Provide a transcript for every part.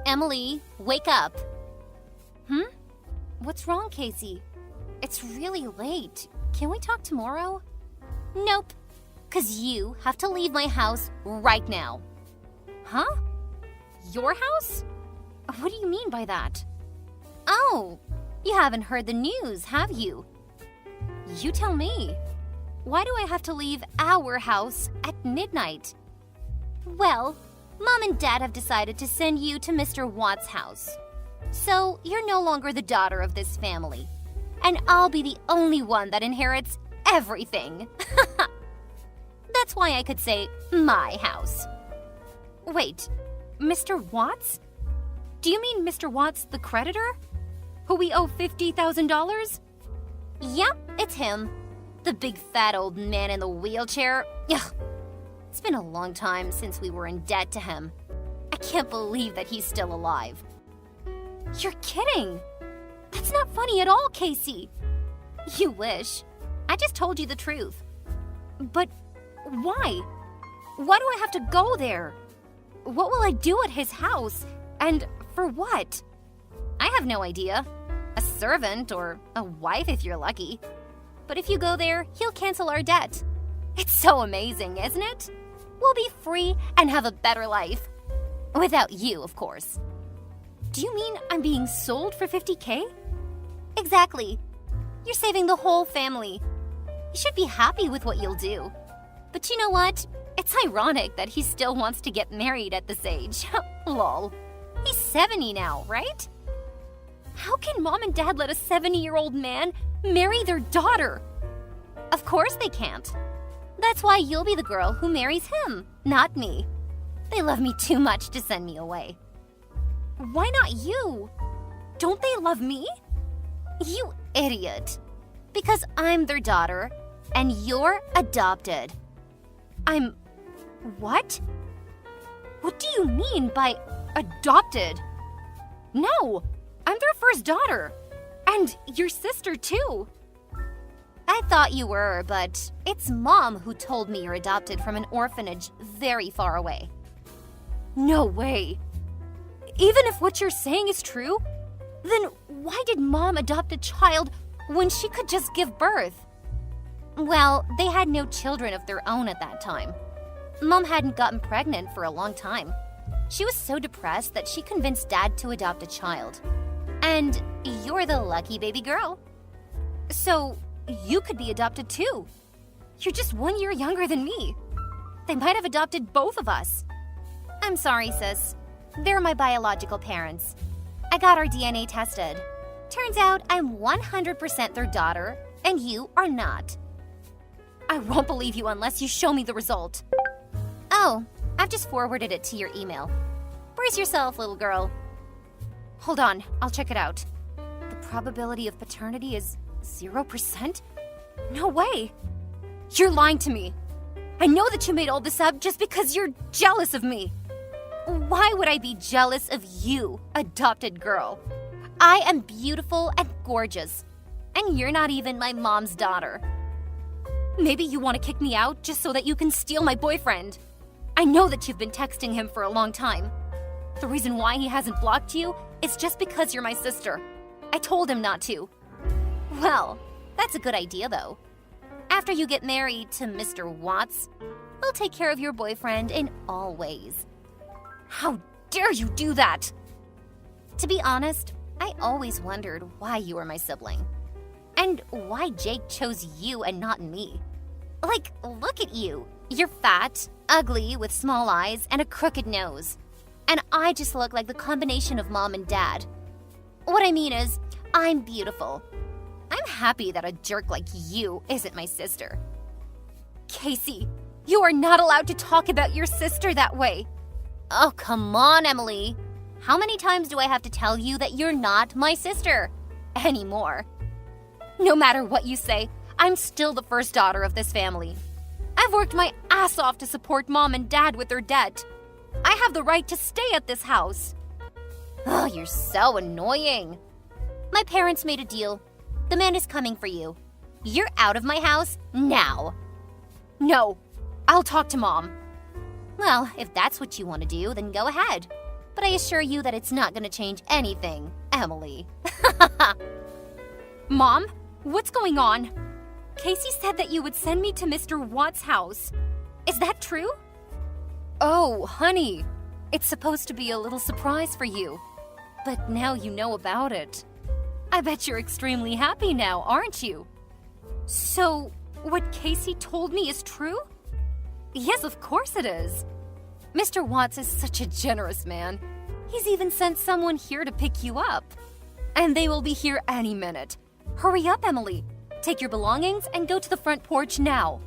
Emily, wake up. What's wrong, Casey? It's really late. Can we talk tomorrow? Nope, 'cause you have to leave my house right now. Huh? Your house? What do you mean by that? Oh, you haven't heard the news, have you? You tell me. Why do I have to leave our house at midnight? Well, Mom and Dad have decided to send you to Mr. Watt's house. So you're no longer the daughter of this family. And I'll be the only one that inherits everything. That's why I could say my house. Wait, Mr. Watts? Do you mean Mr. Watts the creditor? Who we owe $50,000? Yep, it's him. The big fat old man in the wheelchair. Ugh. It's been a long time since we were in debt to him. I can't believe that he's still alive. You're kidding! That's not funny at all, Casey. You wish. I just told you the truth. But why? Why do I have to go there? What will I do at his house? And for what? I have no idea. A servant or a wife if you're lucky. But if you go there, he'll cancel our debt. It's so amazing, isn't it? We'll be free and have a better life. Without you, of course. Do you mean I'm being sold for $50K? Exactly. You're saving the whole family. You should be happy with what you'll do. But you know what? It's ironic that he still wants to get married at this age. Lol. He's 70 now, right? How can Mom and Dad let a 70-year-old man marry their daughter? Of course they can't. That's why you'll be the girl who marries him, not me. They love me too much to send me away. Why not you? Don't they love me? You idiot. Because I'm their daughter, and you're adopted. I'm... what? What do you mean by adopted? No, I'm their first daughter. And your sister, too. I thought you were, but it's Mom who told me you're adopted from an orphanage very far away. No way. Even if what you're saying is true, then why did Mom adopt a child when she could just give birth? Well, they had no children of their own at that time. Mom hadn't gotten pregnant for a long time. She was so depressed that she convinced Dad to adopt a child. And you're the lucky baby girl. So you could be adopted too. You're just 1 year younger than me. They might have adopted both of us. I'm sorry, sis. They're my biological parents. I got our DNA tested. Turns out I'm 100% their daughter, and you are not. I won't believe you unless you show me the result. Oh, I've just forwarded it to your email. Brace yourself, little girl. Hold on, I'll check it out. The probability of paternity is 0%? No way! You're lying to me. I know that you made all this up just because you're jealous of me. Why would I be jealous of you, adopted girl? I am beautiful and gorgeous, and you're not even my mom's daughter. Maybe you want to kick me out just so that you can steal my boyfriend. I know that you've been texting him for a long time. The reason why he hasn't blocked you is just because you're my sister. I told him not to. Well, that's a good idea, though. After you get married to Mr. Watts, we'll take care of your boyfriend in all ways. How dare you do that? To be honest, I always wondered why you were my sibling. And why Jake chose you and not me. Like, look at you. You're fat, ugly, with small eyes, and a crooked nose. And I just look like the combination of Mom and Dad. What I mean is, I'm beautiful. I'm happy that a jerk like you isn't my sister. Casey, you are not allowed to talk about your sister that way. Oh, come on, Emily. How many times do I have to tell you that you're not my sister? Anymore. No matter what you say, I'm still the first daughter of this family. I've worked my ass off to support Mom and Dad with their debt. I have the right to stay at this house. Oh, you're so annoying. My parents made a deal. The man is coming for you. You're out of my house now. No, I'll talk to Mom. Well, if that's what you want to do, then go ahead. but I assure you that it's not gonna change anything, Emily. Mom, what's going on? Casey said that you would send me to Mr. Watt's house. Is that true? Oh, honey, it's supposed to be a little surprise for you. But now you know about it. I bet you're extremely happy now, aren't you? So, what Casey told me is true? Yes, of course it is. Mr. Watts is such a generous man. He's even sent someone here to pick you up. And they will be here any minute. Hurry up, Emily. Take your belongings and go to the front porch now.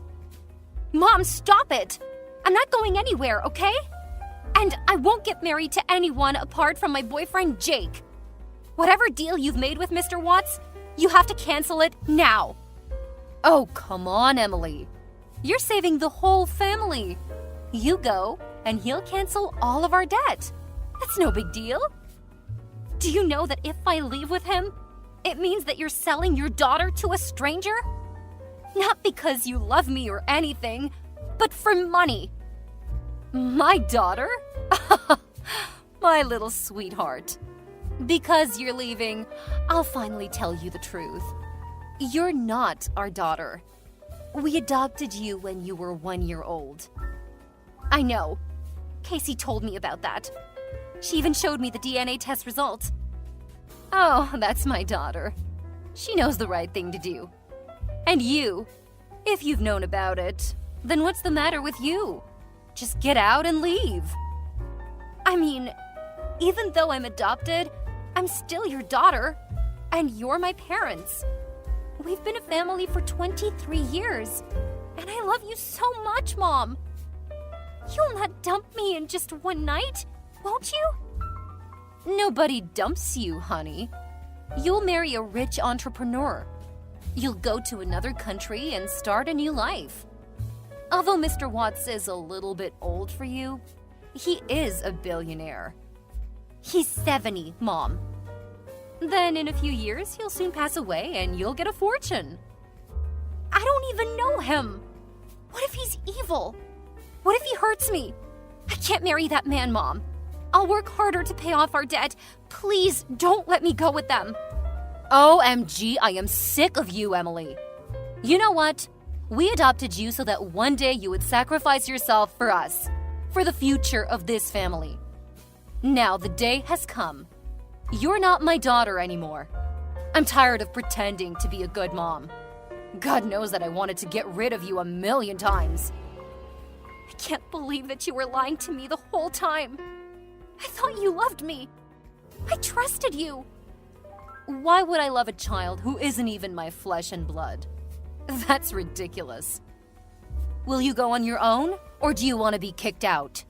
Mom, stop it! I'm not going anywhere, okay? And I won't get married to anyone apart from my boyfriend, Jake. Whatever deal you've made with Mr. Watts, you have to cancel it now. Oh, come on, Emily. You're saving the whole family. You go, and he'll cancel all of our debt. That's no big deal. Do you know that if I leave with him, it means that you're selling your daughter to a stranger? Not because you love me or anything, but for money. My daughter? My little sweetheart. Because you're leaving, I'll finally tell you the truth. You're not our daughter. We adopted you when you were 1 year old. I know. Casey told me about that. She even showed me the DNA test results. Oh, that's my daughter. She knows the right thing to do. And you, if you've known about it, then what's the matter with you? Just get out and leave. I mean, even though I'm adopted, I'm still your daughter, and you're my parents. We've been a family for 23 years, and I love you so much, Mom. You'll not dump me in just one night, won't you? Nobody dumps you, honey. You'll marry a rich entrepreneur. You'll go to another country and start a new life. Although Mr. Watts is a little bit old for you, he is a billionaire. He's 70, Mom. Then in a few years, he'll soon pass away and you'll get a fortune. I don't even know him. What if he's evil? What if he hurts me? I can't marry that man, Mom. I'll work harder to pay off our debt. Please don't let me go with them. OMG, I am sick of you, Emily. You know what? We adopted you so that one day you would sacrifice yourself for us, for the future of this family. Now the day has come. You're not my daughter anymore. I'm tired of pretending to be a good mom. God knows that I wanted to get rid of you a million times. I can't believe that you were lying to me the whole time. I thought you loved me. I trusted you. Why would I love a child who isn't even my flesh and blood? That's ridiculous. Will you go on your own, or do you want to be kicked out?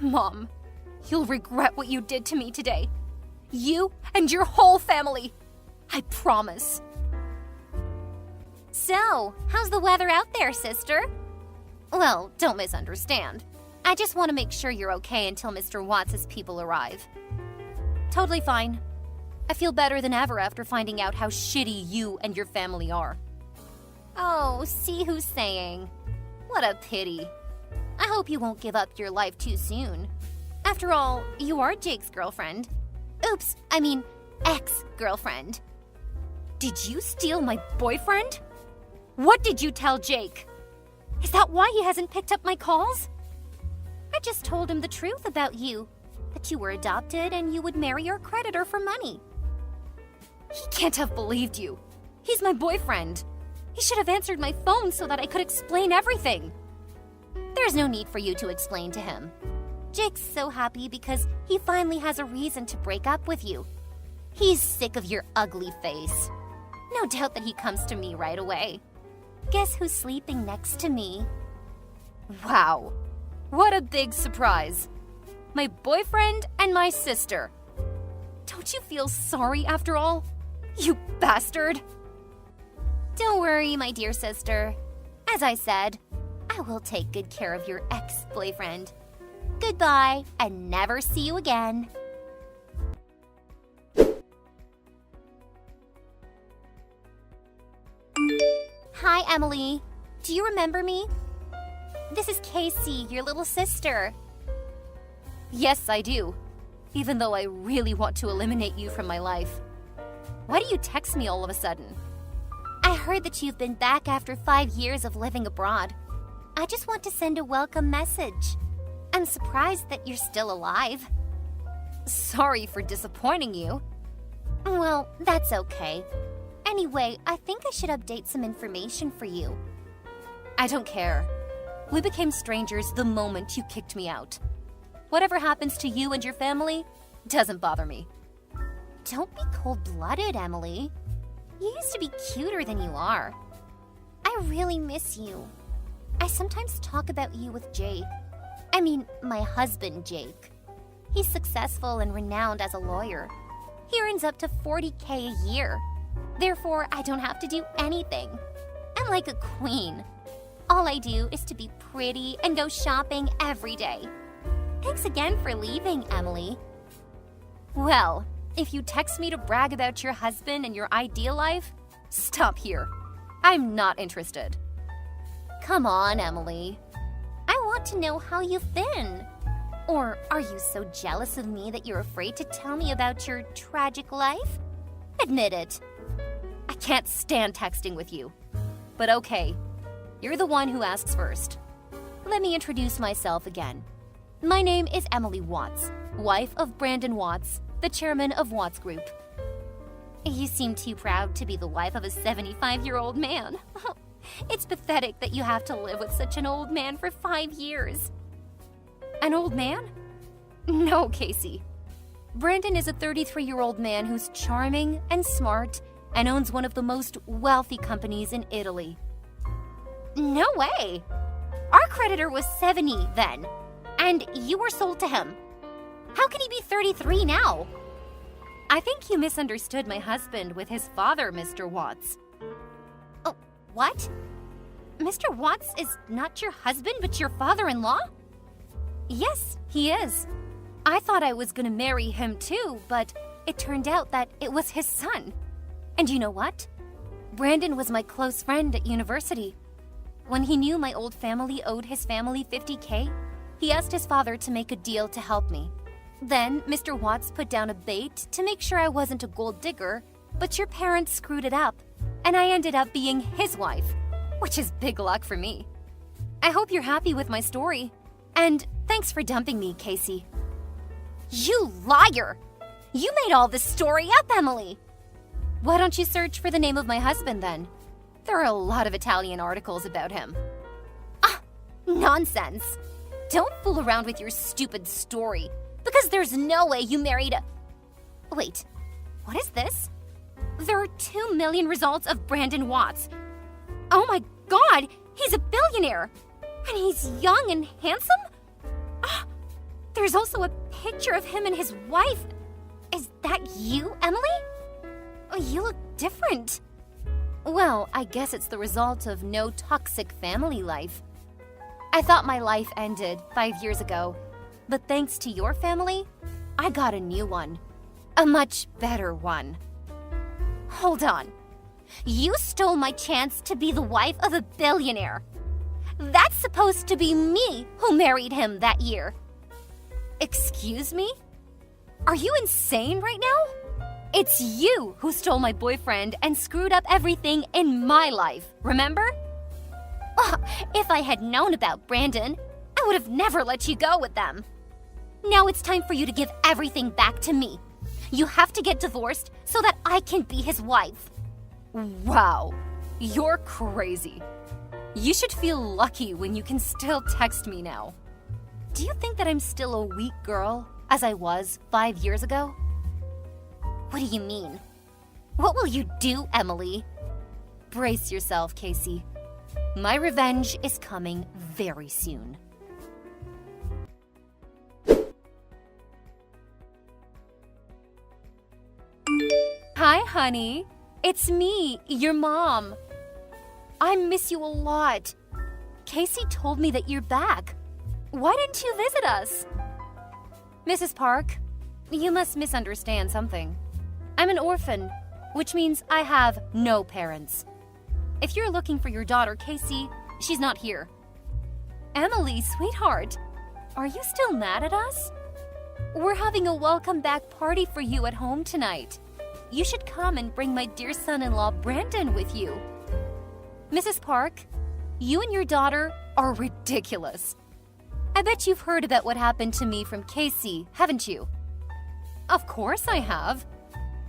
Mom, you'll regret what you did to me today. You and your whole family. I promise. So, how's the weather out there, sister? Well, don't misunderstand. I just want to make sure you're okay until Mr. Watts' people arrive. Totally fine. I feel better than ever after finding out how shitty you and your family are. Oh, see who's saying. What a pity. I hope you won't give up your life too soon. After all, you are Jake's girlfriend. Oops, I mean, ex-girlfriend. Did you steal my boyfriend? What did you tell Jake? Is that why he hasn't picked up my calls? I just told him the truth about you, that you were adopted and you would marry your creditor for money. He can't have believed you. He's my boyfriend. He should have answered my phone so that I could explain everything. There's no need for you to explain to him. Jake's so happy because he finally has a reason to break up with you. He's sick of your ugly face. No doubt that he comes to me right away. Guess who's sleeping next to me? Wow, what a big surprise. My boyfriend and my sister. Don't you feel sorry after all? You bastard! Don't worry, my dear sister. As I said, I will take good care of your ex-boyfriend. Goodbye, and never see you again. Hi, Emily. Do you remember me? This is Casey, your little sister. Yes, I do. even though I really want to eliminate you from my life. Why do you text me all of a sudden? I heard that you've been back after 5 years of living abroad. I just want to send a welcome message. I'm surprised that you're still alive. Sorry for disappointing you. Well, that's okay. Anyway, I think I should update some information for you. I don't care. We became strangers the moment you kicked me out. Whatever happens to you and your family doesn't bother me. Don't be cold-blooded, Emily. You used to be cuter than you are. I really miss you. I sometimes talk about you with Jake. I mean, my husband, Jake. He's successful and renowned as a lawyer. He earns up to $40K a year. Therefore, I don't have to do anything. I'm like a queen. All I do is to be pretty and go shopping every day. Thanks again for leaving, Emily. Well, if you text me to brag about your husband and your ideal life, stop here. I'm not interested. Come on, Emily. I want to know how you've been. Or are you so jealous of me that you're afraid to tell me about your tragic life? Admit it. I can't stand texting with you. But okay, you're the one who asks first. Let me introduce myself again. My name is Emily Watts, wife of Brandon Watts, the chairman of Watts Group. You seem too proud to be the wife of a 75-year-old man. It's pathetic that you have to live with such an old man for 5 years. An old man? No, Casey. Brandon is a 33-year-old man who's charming and smart and owns one of the most wealthy companies in Italy. No way! Our creditor was 70 then, and you were sold to him. How can he be 33 now? I think you misunderstood my husband with his father, Mr. Watts. Oh, what? Mr. Watts is not your husband, but your father-in-law? Yes, he is. I thought I was gonna marry him too, but it turned out that it was his son. And you know what? Brandon was my close friend at university. When he knew my old family owed his family $50K, he asked his father to make a deal to help me. Then Mr. Watts put down a bait to make sure I wasn't a gold digger, but your parents screwed it up, and I ended up being his wife, which is big luck for me. I hope you're happy with my story, and thanks for dumping me, Casey. You liar! You made all this story up, Emily! Why don't you search for the name of my husband then? There are a lot of Italian articles about him. Ah, nonsense! Don't fool around with your stupid story, because there's no way you married a... Wait, what is this? There are 2 million results of Brandon Watts. Oh my god, he's a billionaire! And he's young and handsome? Ah, there's also a picture of him and his wife. Is that you, Emily? Oh, you look different. Well, I guess it's the result of no toxic family life. I thought my life ended 5 years ago, but thanks to your family, I got a new one. A much better one. Hold on. You stole my chance to be the wife of a billionaire. That's supposed to be me who married him that year. Excuse me? Are you insane right now? It's you who stole my boyfriend and screwed up everything in my life, remember? If I had known about Brandon, I would have never let you go with them. Now it's time for you to give everything back to me. You have to get divorced so that I can be his wife. Wow, you're crazy. You should feel lucky when you can still text me now. Do you think that I'm still a weak girl, as I was 5 years ago? What do you mean? What will you do, Emily? Brace yourself, Casey. My revenge is coming very soon. Hi, honey. It's me, your mom. I miss you a lot. Casey told me that you're back. Why didn't you visit us? Mrs. Park, you must misunderstand something. I'm an orphan, which means I have no parents. If you're looking for your daughter, Casey, she's not here. Emily, sweetheart, are you still mad at us? We're having a welcome back party for you at home tonight. You should come and bring my dear son-in-law Brandon with you. Mrs. Park, you and your daughter are ridiculous. I bet you've heard about what happened to me from Casey, haven't you? Of course I have.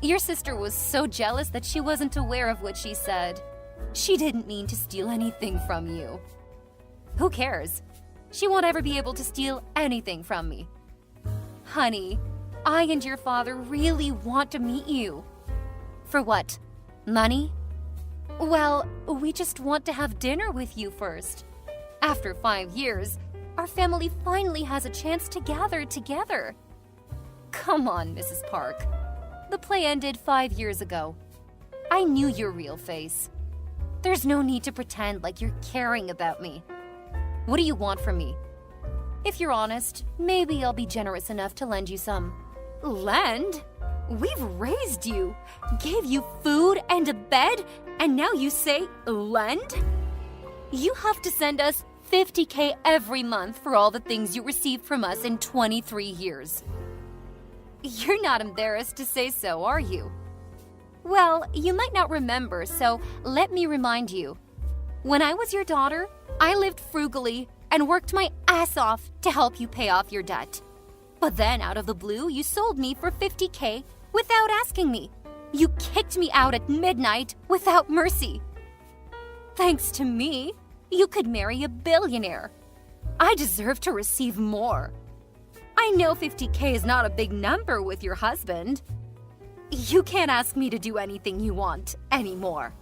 Your sister was so jealous that she wasn't aware of what she said. She didn't mean to steal anything from you. Who cares? She won't ever be able to steal anything from me. Honey, I and your father really want to meet you. For what? Money? Well, we just want to have dinner with you first. After 5 years, our family finally has a chance to gather together. Come on, Mrs. Park. The play ended 5 years ago. I knew your real face. There's no need to pretend like you're caring about me. What do you want from me? If you're honest, maybe I'll be generous enough to lend you some. Lend? We've raised you, gave you food and a bed, and now you say lend? You have to send us $50K every month for all the things you received from us in 23 years. You're not embarrassed to say so, are you? Well, you might not remember, so let me remind you. When I was your daughter, I lived frugally and worked my ass off to help you pay off your debt. But then, out of the blue, you sold me for $50K without asking me. You kicked me out at midnight without mercy. Thanks to me, you could marry a billionaire. I deserve to receive more. I know $50K is not a big number with your husband. You can't ask me to do anything you want anymore.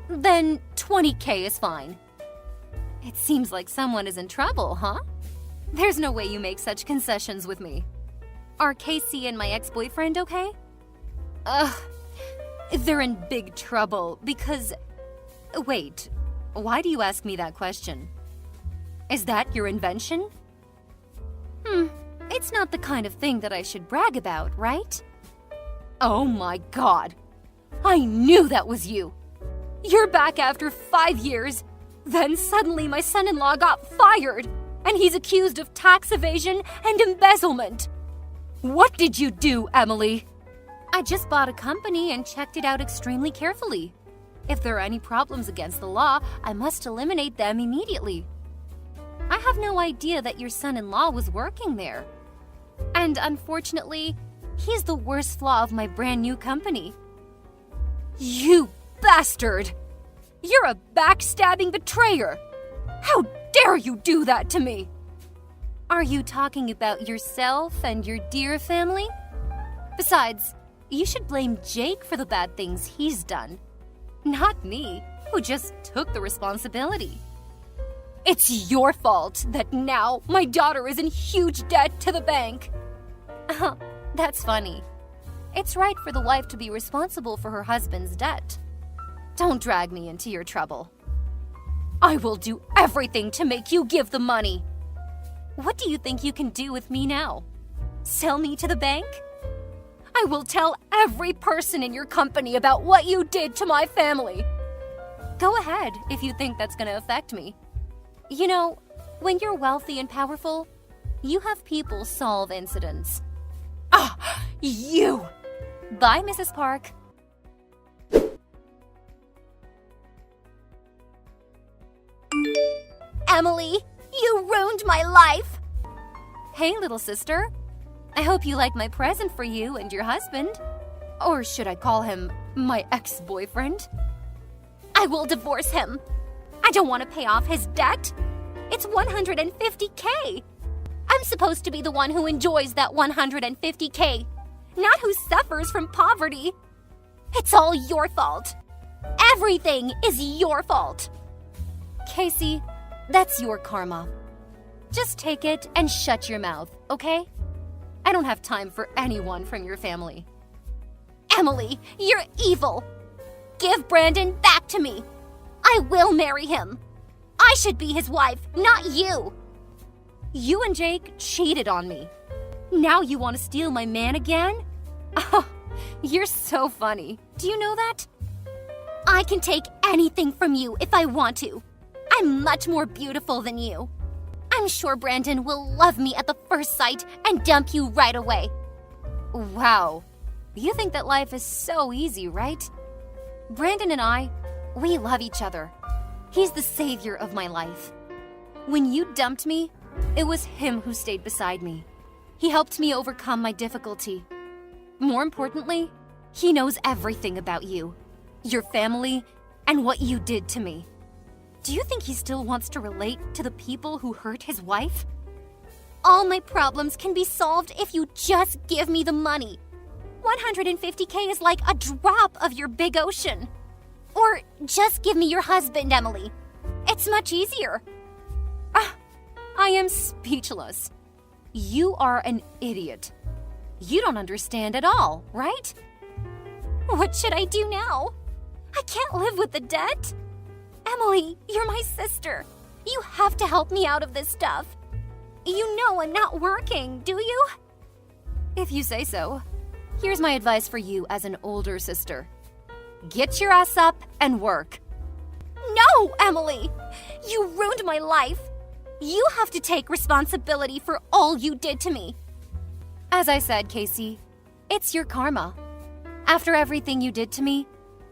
Then $20K is fine. It seems like someone is in trouble, huh? There's no way you make such concessions with me. Are Casey and my ex-boyfriend okay? They're in big trouble because... Wait, why do you ask me that question? Is that your invention? It's not the kind of thing that I should brag about, right? Oh my God! I knew that was you! You're back after 5 years, then suddenly my son-in-law got fired, and he's accused of tax evasion and embezzlement. What did you do, Emily? I just bought a company and checked it out extremely carefully. If there are any problems against the law, I must eliminate them immediately. I have no idea that your son-in-law was working there. And unfortunately, he's the worst flaw of my brand new company. You bastard! You're a backstabbing betrayer! How dare you do that to me? Are you talking about yourself and your dear family? Besides, you should blame Jake for the bad things he's done. Not me, who just took the responsibility. It's your fault that now my daughter is in huge debt to the bank. That's funny. It's right for the wife to be responsible for her husband's debt. Don't drag me into your trouble. I will do everything to make you give the money. What do you think you can do with me now? Sell me to the bank? I will tell every person in your company about what you did to my family. Go ahead if you think that's going to affect me. You know, when you're wealthy and powerful, you have people solve incidents. You! Bye, Mrs. Park. Emily, you ruined my life! Hey, little sister. I hope you like my present for you and your husband. Or should I call him my ex-boyfriend? I will divorce him. I don't want to pay off his debt. It's $150K. I'm supposed to be the one who enjoys that $150K, not who suffers from poverty. It's all your fault. Everything is your fault. Casey, that's your karma. Just take it and shut your mouth, okay? I don't have time for anyone from your family. Emily, you're evil. Give Brandon back to me. I will marry him. I should be his wife, not you. You and Jake cheated on me. Now you want to steal my man again? Oh, you're so funny. Do you know that? I can take anything from you if I want to. I'm much more beautiful than you. I'm sure Brandon will love me at the first sight and dump you right away. Wow. You think that life is so easy, right? Brandon and I, we love each other. He's the savior of my life. When you dumped me, it was him who stayed beside me. He helped me overcome my difficulty. More importantly, he knows everything about you, your family, and what you did to me. Do you think he still wants to relate to the people who hurt his wife? All my problems can be solved if you just give me the money. 150K is like a drop of your big ocean. Or just give me your husband, Emily. It's much easier. I am speechless. You are an idiot. You don't understand at all, right? What should I do now? I can't live with the debt. Emily, you're my sister. You have to help me out of this stuff. You know I'm not working, do you? If you say so. Here's my advice for you as an older sister. Get your ass up and work. No, Emily! You ruined my life. You have to take responsibility for all you did to me. As I said, Casey, it's your karma. After everything you did to me,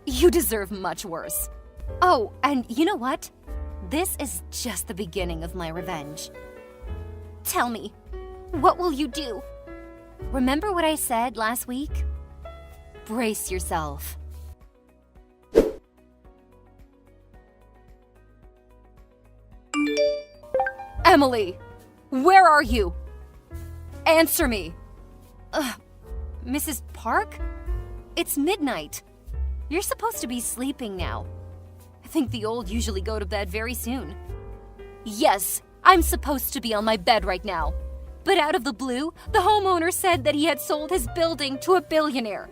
you deserve much worse. Oh, and you know what? This is just the beginning of my revenge. Tell me, what will you do? Remember what I said last week? Brace yourself. Emily, where are you? Answer me. Mrs. Park? It's midnight. You're supposed to be sleeping now. I think the old usually go to bed very soon. Yes, I'm supposed to be on my bed right now. But out of the blue, the homeowner said that he had sold his building to a billionaire.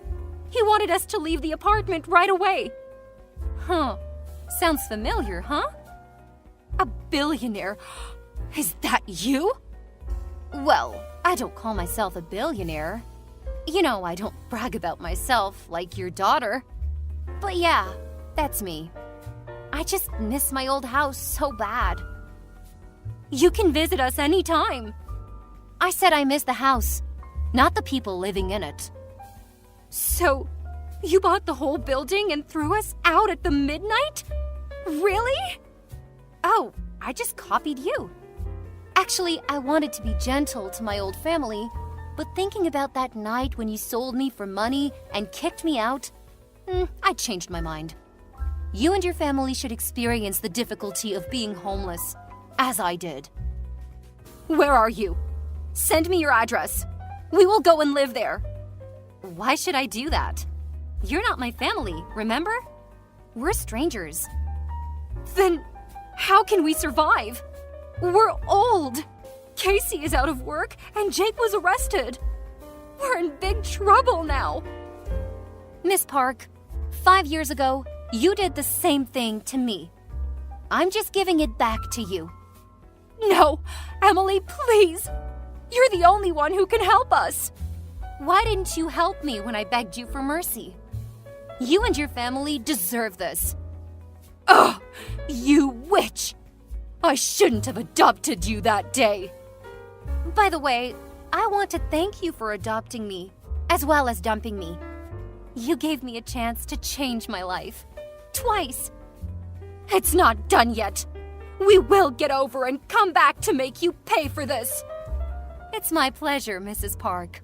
He wanted us to leave the apartment right away. Sounds familiar, huh? A billionaire? Is that you? Well, I don't call myself a billionaire. You know, I don't brag about myself like your daughter. But yeah, that's me. I just miss my old house so bad. You can visit us anytime. I said I miss the house, not the people living in it. So, you bought the whole building and threw us out at the midnight? Really? Oh, I just copied you. Actually, I wanted to be gentle to my old family, but thinking about that night when you sold me for money and kicked me out, I changed my mind. You and your family should experience the difficulty of being homeless, as I did. Where are you? Send me your address. We will go and live there. Why should I do that? You're not my family, remember? We're strangers. Then how can we survive? We're old. Casey is out of work and Jake was arrested. We're in big trouble now. Miss Park, 5 years ago, you did the same thing to me. I'm just giving it back to you. No, Emily, please. You're the only one who can help us. Why didn't you help me when I begged you for mercy? You and your family deserve this. Ugh, you witch! I shouldn't have adopted you that day. By the way, I want to thank you for adopting me, as well as dumping me. You gave me a chance to change my life. Twice. It's not done yet. We will get over and come back to make you pay for this. It's my pleasure, Mrs. Park.